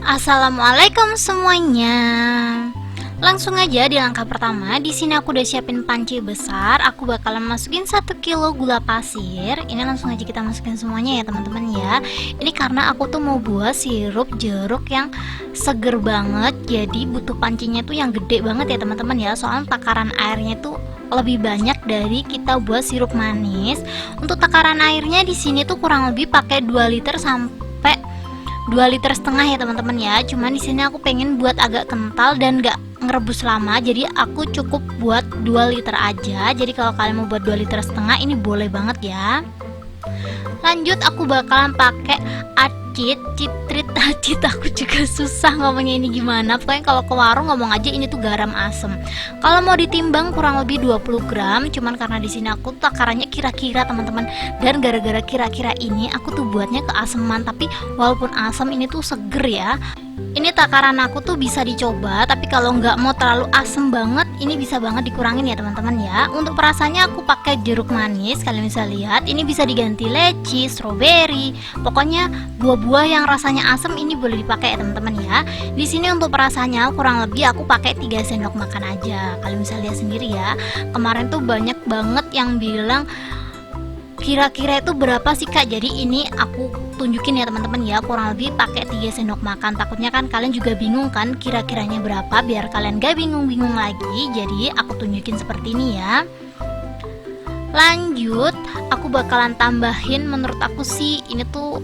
Assalamualaikum semuanya. Langsung aja di langkah pertama. Di sini aku udah siapin panci besar. Aku bakalan masukin 1 kilo gula pasir. Ini langsung aja kita masukin semuanya ya teman-teman ya. Ini karena aku tuh mau buat sirup jeruk yang seger banget. Jadi butuh pancinya tuh yang gede banget ya teman-teman ya. Soalnya takaran airnya tuh lebih banyak dari kita buat sirup manis. Untuk takaran airnya di sini tuh kurang lebih pakai 2 liter sampai 2,5 liter ya teman-teman ya. Cuman di sini aku pengen buat agak kental dan gak ngerebus lama, jadi aku cukup buat 2 liter aja. Jadi kalau kalian mau buat 2,5 liter ini boleh banget ya. Lanjut aku bakalan pakai citrit. Aku juga susah ngomongnya ini gimana. Pokoknya kalau ke warung ngomong aja ini tuh garam asem. Kalau mau ditimbang kurang lebih 20 gram. Cuman karena di sini aku takarannya kira-kira teman-teman. Dan gara-gara kira-kira ini aku tuh buatnya keaseman. Tapi walaupun asam ini tuh seger ya. Ini takaran aku tuh bisa dicoba, tapi kalau nggak mau terlalu asem banget, ini bisa banget dikurangin ya teman-teman ya. Untuk perasaannya aku pakai jeruk manis, kalian bisa lihat. Ini bisa diganti leci, stroberi, pokoknya buah-buah yang rasanya asem ini boleh dipakai ya teman-teman ya. Di sini untuk perasaannya kurang lebih aku pakai 3 sendok makan aja. Kalian bisa lihat sendiri ya. Kemarin tuh banyak banget yang bilang kira-kira itu berapa sih kak, jadi ini aku tunjukin ya teman-teman ya, kurang lebih pakai 3 sendok makan. Takutnya kan kalian juga bingung kan kira-kiranya berapa, biar kalian gak bingung-bingung lagi, jadi aku tunjukin seperti ini ya. Lanjut aku bakalan tambahin, menurut aku sih ini tuh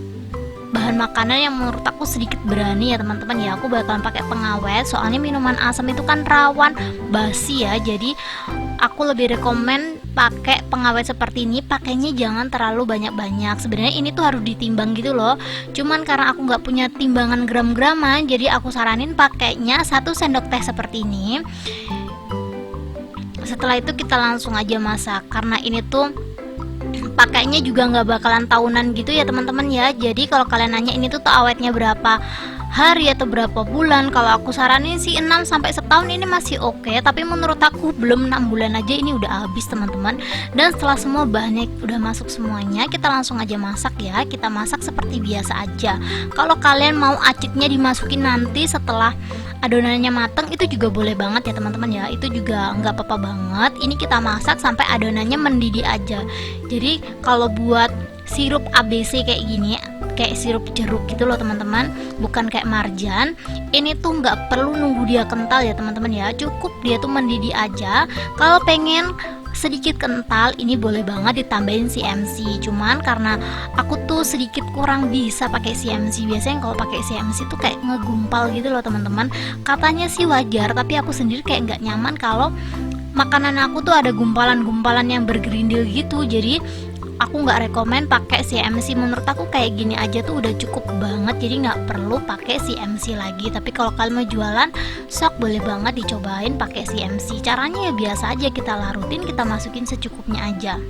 bahan makanan yang menurut aku sedikit berani ya teman-teman ya. Aku bakalan pakai pengawet, soalnya minuman asam itu kan rawan basi ya, jadi aku lebih rekomen pakai pengawet seperti ini. Pakainya jangan terlalu banyak-banyak. Sebenarnya ini tuh harus ditimbang gitu loh. Cuman karena aku nggak punya timbangan gram-graman, jadi aku saranin pakainya 1 sendok teh seperti ini. Setelah itu kita langsung aja masak. Karena ini tuh pakainya juga nggak bakalan tahunan gitu ya teman-teman ya. Jadi kalau kalian nanya ini tuh awetnya berapa hari atau berapa bulan, kalau aku saranin sih 6 sampai setahun ini masih oke. Tapi menurut aku belum 6 bulan aja ini udah habis teman-teman. Dan setelah semua bahannya udah masuk semuanya, kita langsung aja masak ya. Kita masak seperti biasa aja. Kalau kalian mau acitnya dimasukin nanti setelah adonannya mateng, itu juga boleh banget ya teman-teman ya. Itu juga nggak apa-apa banget. Ini kita masak sampai adonannya mendidih aja. Jadi kalau buat sirup ABC kayak gini, kayak sirup jeruk gitu loh teman-teman, bukan kayak marjan, ini tuh nggak perlu nunggu dia kental ya teman-teman ya, cukup dia tuh mendidih aja. Kalau pengen sedikit kental, ini boleh banget ditambahin CMC. Cuman karena aku tuh sedikit kurang bisa pakai CMC. Biasanya kalau pakai CMC tuh kayak ngegumpal gitu loh teman-teman. Katanya sih wajar, tapi aku sendiri kayak nggak nyaman kalau makanan aku tuh ada gumpalan-gumpalan yang bergerindil gitu. Jadi aku nggak rekomen pakai CMC. Menurut aku kayak gini aja tuh udah cukup banget, jadi nggak perlu pakai CMC lagi. Tapi kalau kalian mau jualan, sok boleh banget dicobain pakai CMC. Caranya ya biasa aja, kita larutin, kita masukin secukupnya aja.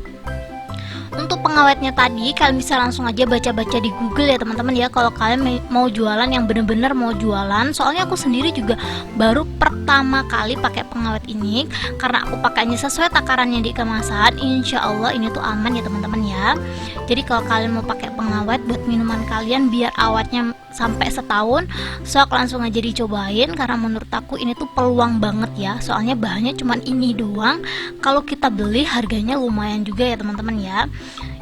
Untuk pengawetnya tadi kalian bisa langsung aja baca-baca di Google ya teman-teman ya, kalau kalian mau jualan yang bener-bener mau jualan. Soalnya aku sendiri juga baru pertama kali pakai pengawet ini, karena aku pakainya sesuai takarannya di kemasan. Insya Allah ini tuh aman ya teman-teman ya. Jadi kalau kalian mau pakai pengawet buat minuman kalian biar awetnya sampai setahun, sok langsung aja dicobain. Karena menurut aku ini tuh peluang banget ya, soalnya bahannya cuman ini doang. Kalau kita beli harganya lumayan juga ya teman-teman ya.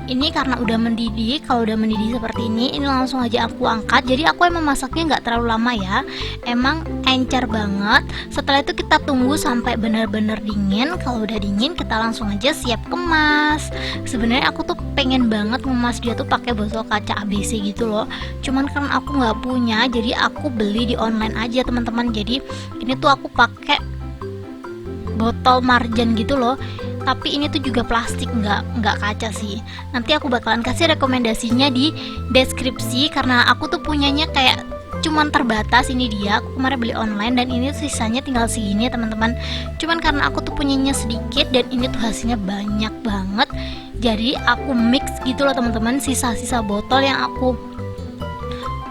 Ini karena udah mendidih, kalau udah mendidih seperti ini langsung aja aku angkat. Jadi aku emang masaknya nggak terlalu lama ya, emang encer banget. Setelah itu kita tunggu sampai benar-benar dingin. Kalau udah dingin kita langsung aja siap kemas. Sebenarnya aku tuh pengen banget ngemas dia tuh pakai botol kaca ABC gitu loh. Cuman karena aku nggak punya, jadi aku beli di online aja teman-teman. Jadi ini tuh aku pakai botol marjan gitu loh, tapi ini tuh juga plastik, nggak kaca sih. Nanti aku bakalan kasih rekomendasinya di deskripsi, karena aku tuh punyanya kayak cuman terbatas. Ini dia, aku kemarin beli online dan ini sisanya tinggal segini ya teman-teman. Cuman karena aku tuh punyanya sedikit dan ini tuh hasilnya banyak banget, jadi aku mix gitu loh teman-teman, sisa-sisa botol yang aku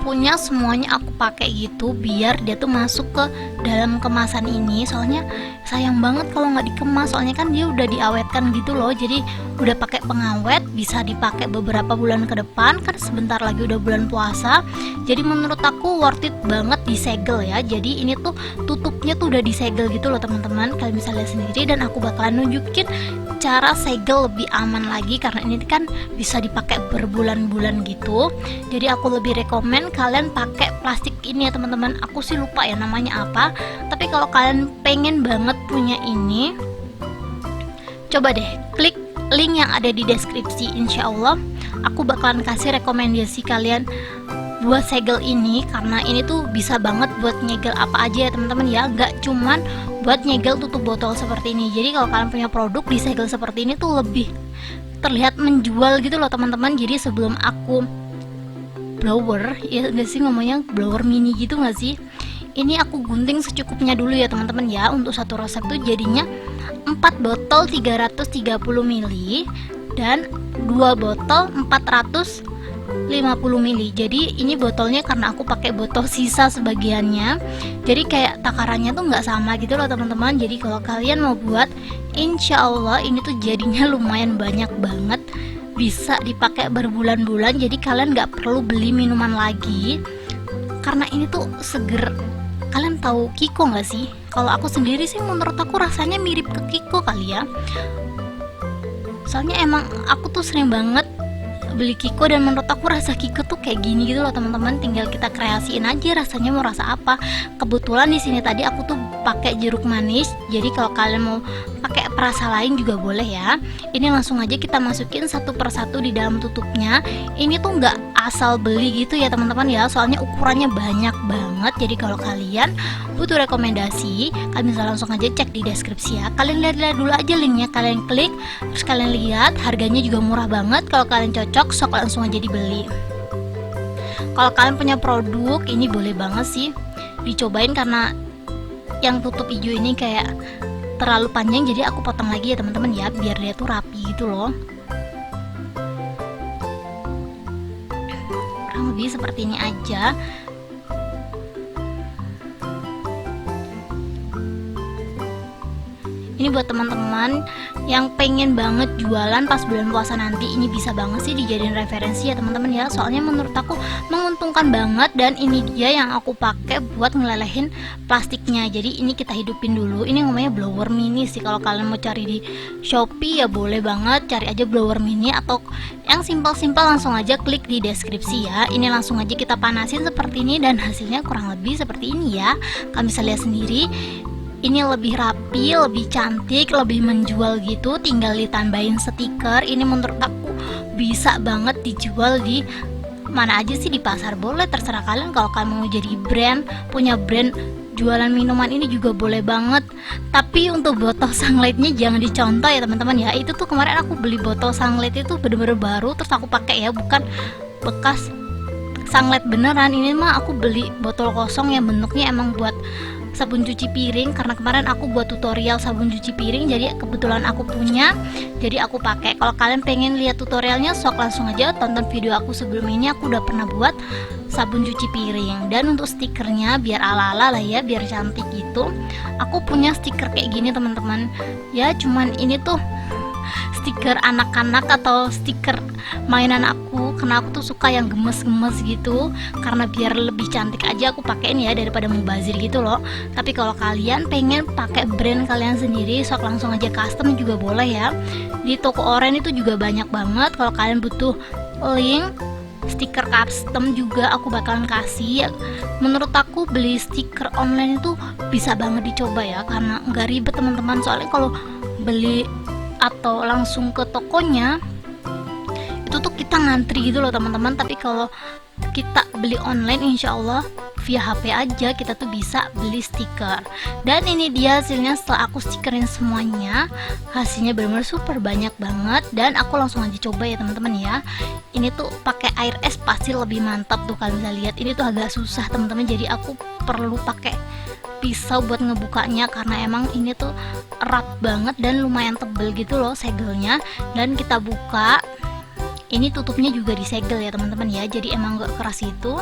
punya semuanya aku pakai gitu biar dia tuh masuk ke dalam kemasan ini. Soalnya sayang banget kalau nggak dikemas, soalnya kan dia udah diawetkan gitu loh, jadi udah pakai pengawet, bisa dipakai beberapa bulan ke depan, kan sebentar lagi udah bulan puasa. Jadi menurut aku worth it banget disegel ya. Jadi ini tuh tutupnya tuh udah disegel gitu loh teman-teman, kalian bisa lihat sendiri, dan aku bakalan nunjukin cara segel lebih aman lagi karena ini kan bisa dipakai berbulan-bulan gitu. Jadi aku lebih rekomen kalian pakai plastik ini ya teman-teman. Aku sih lupa ya namanya apa, tapi kalau kalian pengen banget punya ini, coba deh klik link yang ada di deskripsi. Insya Allah aku bakalan kasih rekomendasi kalian buat segel ini, karena ini tuh bisa banget buat nyegel apa aja ya teman-teman ya, gak cuman buat nyegel tutup botol seperti ini. Jadi kalau kalian punya produk disegel seperti ini tuh lebih terlihat menjual gitu loh teman-teman. Jadi sebelum aku blower, ya gak sih ngomongnya blower mini gitu gak sih, ini aku gunting secukupnya dulu ya teman-teman ya. Untuk satu resep tuh jadinya 4 botol 330 ml dan 2 botol 450 ml. Jadi ini botolnya karena aku pakai botol sisa sebagiannya, jadi kayak takarannya tuh nggak sama gitu loh teman-teman. Jadi kalau kalian mau buat, insya Allah ini tuh jadinya lumayan banyak banget, bisa dipakai berbulan-bulan. Jadi kalian nggak perlu beli minuman lagi karena ini tuh seger. Kalian tahu Kiko nggak sih? Kalau aku sendiri sih menurut aku rasanya mirip ke Kiko kali ya. Soalnya emang aku tuh sering banget beli Kiko dan menurut aku rasa Kiko tuh kayak gini gitu loh teman-teman. Tinggal kita kreasiin aja rasanya mau rasa apa. Kebetulan di sini tadi aku tuh pakai jeruk manis. Jadi kalau kalian mau pakai perasa lain juga boleh ya. Ini langsung aja kita masukin satu persatu di dalam tutupnya. Ini tuh nggak asal beli gitu ya teman-teman ya, soalnya ukurannya banyak banget. Jadi kalau kalian butuh rekomendasi, kalian bisa langsung aja cek di deskripsi ya. Kalian lihat dulu aja linknya, kalian klik, terus kalian lihat harganya juga murah banget. Kalau kalian cocok, sok langsung aja dibeli. Kalau kalian punya produk ini boleh banget sih dicobain, karena yang tutup hijau ini kayak terlalu panjang, jadi aku potong lagi ya teman-teman ya, biar dia tuh rapi gitu loh. Kurang lebih seperti ini aja. Ini buat teman-teman yang pengen banget jualan pas bulan puasa nanti, ini bisa banget sih dijadiin referensi ya teman-teman ya. Soalnya menurut aku menguntungkan banget, dan ini dia yang aku pakai buat ngelelehin plastiknya. Jadi ini kita hidupin dulu. Ini namanya blower mini sih. Kalau kalian mau cari di Shopee ya boleh banget, cari aja blower mini, atau yang simpel-simpel langsung aja klik di deskripsi ya. Ini langsung aja kita panasin seperti ini, dan hasilnya kurang lebih seperti ini ya. Kalian bisa lihat sendiri. Ini lebih rapi, lebih cantik, lebih menjual gitu. Tinggal ditambahin stiker. Ini menurut aku bisa banget dijual di mana aja sih, di pasar boleh, terserah kalian. Kalau kalian mau jadi brand, punya brand jualan minuman, ini juga boleh banget. Tapi untuk botol sunlightnya jangan dicontoh ya teman-teman ya. Itu tuh kemarin aku beli botol sunlight itu bener-bener baru, terus aku pakai ya, bukan bekas sunlight beneran. Ini mah aku beli botol kosong yang bentuknya emang buat sabun cuci piring, karena kemarin aku buat tutorial sabun cuci piring, jadi kebetulan aku punya, jadi aku pakai. Kalau kalian pengen lihat tutorialnya, sok langsung aja tonton video aku sebelum ini. Aku udah pernah buat sabun cuci piring. Dan untuk stikernya biar ala-ala lah ya, biar cantik gitu, aku punya stiker kayak gini teman-teman ya. Cuman ini tuh stiker anak-anak atau stiker mainan aku, karena aku tuh suka yang gemes-gemes gitu, karena biar lebih cantik aja aku pakein ya, daripada mubazir gitu loh. Tapi kalau kalian pengen pakai brand kalian sendiri, sok langsung aja custom juga boleh ya. Di toko Oren itu juga banyak banget. Kalau kalian butuh link stiker custom juga aku bakalan kasih. Menurut aku beli stiker online itu bisa banget dicoba ya, karena nggak ribet teman-teman. Soalnya kalau beli atau langsung ke tokonya itu tuh kita ngantri gitu loh teman-teman. Tapi kalau kita beli online, insya Allah via HP aja kita tuh bisa beli stiker. Dan ini dia hasilnya setelah aku stikerin semuanya. Hasilnya benar-benar super banyak banget, dan aku langsung aja coba ya teman-teman ya. Ini tuh pakai air es pasti lebih mantap tuh, kalian bisa lihat. Ini tuh agak susah teman-teman, jadi aku perlu pakai pisau buat ngebukanya, karena emang ini tuh erat banget dan lumayan tebel gitu loh segelnya. Dan kita buka, Ini tutupnya juga disegel ya teman-teman ya, jadi emang gak keras itu.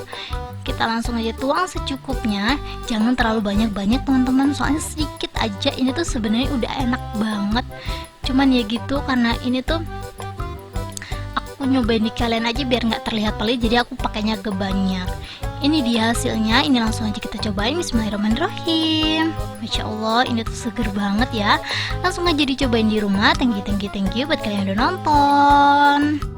Kita langsung aja tuang secukupnya, jangan terlalu banyak-banyak teman-teman, soalnya sedikit aja ini tuh sebenarnya udah enak banget. Cuman ya gitu, karena ini tuh aku nyobain di kalian aja biar nggak terlihat pelit, jadi aku pakainya agak banyak. Ini dia hasilnya, ini langsung aja kita cobain. Bismillahirrahmanirrahim. Masya Allah, ini tuh seger banget ya. Langsung aja dicobain di rumah. Thank you buat kalian yang udah nonton.